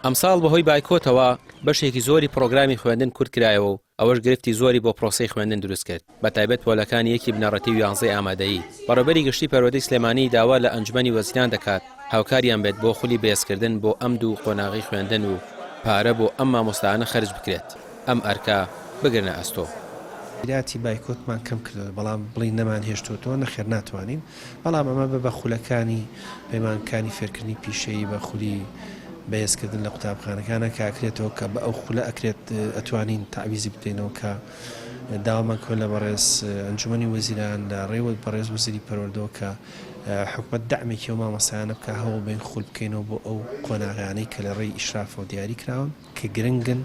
ئەمساڵ بەهۆی بایکۆتەوە بەشێکی زۆری پرۆگرامی خوێندن کورت کرایەوە و ئەوەش گرفتی زۆری بۆ پرۆسەی خوێندن دروست کرد بە تایبەت پۆلەکانی یەکی بنەڕەتی و 11 ئامادەیی بەڕێوەبەری گشتی پەروەردەی سلێمانی داوا لە ئەنجومەنی وەزیران دەکات هاوکاریان بێت بۆ خولی بەهێزکردن بۆ ئەمد و قۆناغی خوێندن و پارە بۆ ئەم مامۆستایانە خەرج بکرێت ئەم ئەرکە بگرنە ئەستۆ. بیراتی بایکۆتمان کەم کردەوە بەڵام بڵین نەمان هێشتوتەوە نەخێر ناتوانین بەڵام ئەمە بە خولەکانی پەیمانکانی فێرکردنی پیشەیی بە خولی بەهێزکردن لە قوتابخانەکانە کاکرێتەوە کە بە ئەو خولە ئەکرێت ئەتوانین تعویزی بدەینەوە کە داوامان کۆ لە بەڕێز ئەنجومەنی وەزیران لە ڕێوە بەڕێز وەزیری پەروەردەوە کە حکومەت دعمێکی و مامۆستایانە بکە هەوڵ بین خول بکەینەوە بۆ ئەو قۆناغیانەی کە لە ڕێی ئیشراف و دیاری کراون کە گرنگن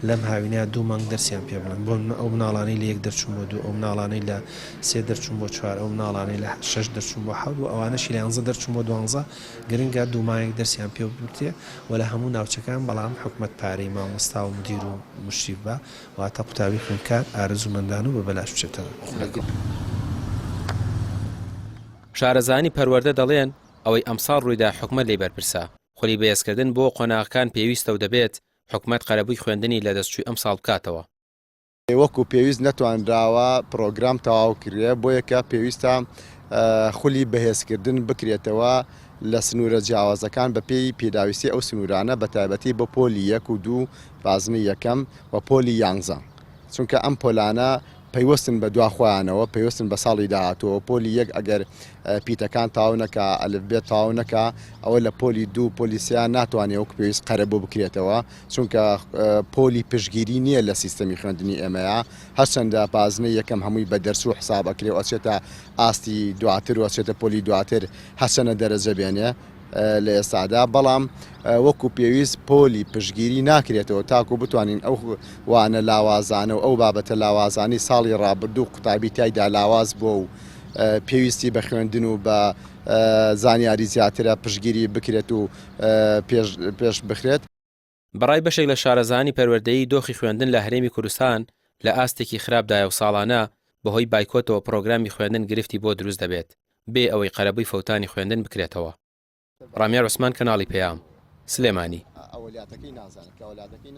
لەم هاوینەیە 2 مانگ دەرسیان پێ بڵن بۆ ئەو مناڵانەی لە 1 دەرچوون بۆ 2 ئەو مناڵانەی لە 3 دەرچوون بۆ 4 ئەو مناڵانەی لە 6 دەرچوون بۆ 7 و ئەوانەشی لە 11 دەرچوون بۆ 12 گرنگە 2 مانگ دەرسیان پێ بورتێ و لە هەموو ناوچەکان بەڵام حکومەت پارەی مامۆستا و مدیر و مشریف بە واتە قوتابی خوێندکار ئارەزومەندان و بە بەلاش بچێتەوە. شارەزانی پەروەردە دەڵێن ئەوەی ئەمساڵ ڕوویدا حکومەت لێی بەرپرسا خولی بەهێزکردن بۆ قۆناغەکان پێویستە و دەبێت حکومەت قەرەبووی خوێندنی لە دەستچووی ئەمساڵ بکاتەوە. وەکو پێویست نەتوانراوە پرۆگرام تەواو کردێ بۆ یەکە پێویستە خولی بەهێزکردن بکرێتەوە لە سنوورە جیاوازەکان بە پێی پێداویستی ئەو سنوورانە بە تایبەتی بۆ پۆلی 1 و 2 بازنی یەکەم و پۆلی 11 چونکە ئەم پۆلانە پەیوەستن بە دواخۆیانەوە پێوەستن بە ساڵی داهاتوە پۆلی 1 ئەگەر پیتەکان تاو نەکە ئەلفبێت تاو نەکە ئەوە لە پۆلی 2 پۆلیسیان ناتوانێت وەک پێویست قەرەبوو بکرێتەوە چونکە پۆلی پشگیری نییە لە سیستەمی خوێندنی ئێمەیە هەرچەندە پازنەی یەکەم هەمووی بە دەرس و حساب ئەکرێ و ئەچێتە ئاستی دواتر و ئەچێتە پۆلی دواتر هەرچەنە دەرەجە بێنێ لە ئێستادا بەڵام وەکو پێویست پۆلی پشگیری ناکرێتەوە تاکو بتوانین ئەو وانە لاوازانە و ئەو بابەتە لاوازانی ساڵی ڕابردوو قوتابی تایدا لاواز بۆ و پێویستی بە خوێندن و بە زانیاری زیاترە پشگیری بکرێت و پێش بخرێت. بەڕای بەشێک لە شارەزانی پەروەردەیی دۆخی خوێندن لە هەرێمی کوردستان لە ئاستێکی خراپدایە و ساڵانە بەهۆی بایکۆتەوە پرۆگرامی خوێندن گرفتی بۆ دروست دەبێت بێ ئەوەی قەرەبووی فەوتانی خوێندن بکرێتەوە. ڕامیار عوسمان کەناڵی پەیام سلێمانی.